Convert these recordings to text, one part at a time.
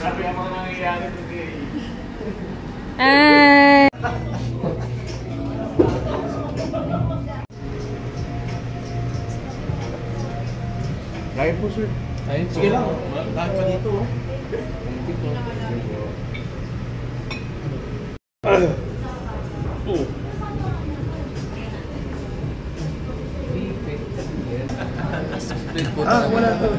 Grabe ang mga nangyayari today. Kaya po, sir. Ayun, sige lang. Dahil pa dito. Thank you po. Wala to.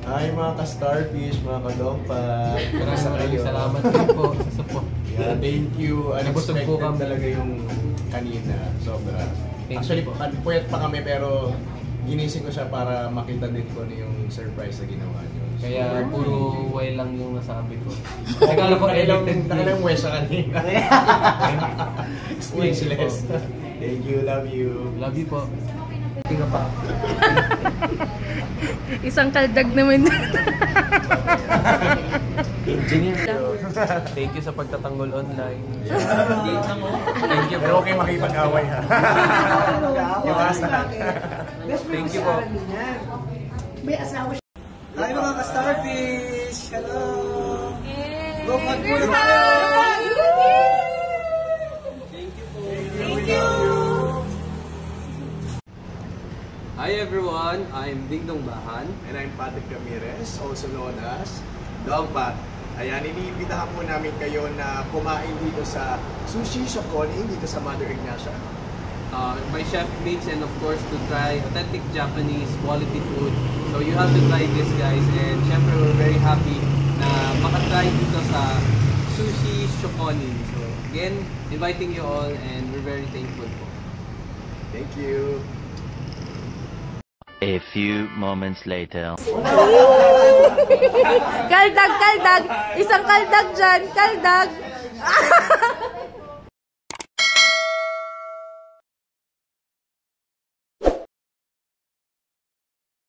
Hi mga ka-starfish, mga ka-dongpat. Maraming salamat po sa support. Yeah, thank you. Nabusog po kami talaga yung kanina. Sobra. Actually, puyat pa kami pero ginising ko siya para makita din ko yung surprise na ginawa niyo. Kaya puro way lang yung nasabi ko. Nakala ko nakalang way sa kanina. Speechless. Thank you, love you. Love you po. Tingnan pa. Isang kaldag naman. Engineer. Thank you sa pagtatanggol online. Thank you po. Pero okay makipag-away ha. Thank you po. May asawa siya. Hi mga ka-starfish! Hello! Go mag po na tayo! Thank you po! Thank you! Hi everyone, I'm Dingdong Bahan. And I'm Patrick Ramirez, also known as Dongpat. Ayan, iniimbitahan po namin kayo na kumain dito sa Sushi Shokonin, dito sa Mother Ignacia. My chef mates and of course to try authentic Japanese quality food. So you have to try this guys, and syempre we're very happy na makatry dito sa Sushi Shokonin. So again, inviting you all and we're very thankful po. Thank you! A few moments later. Kaldag, kaldag! Isang kaldag dyan! Kaldag!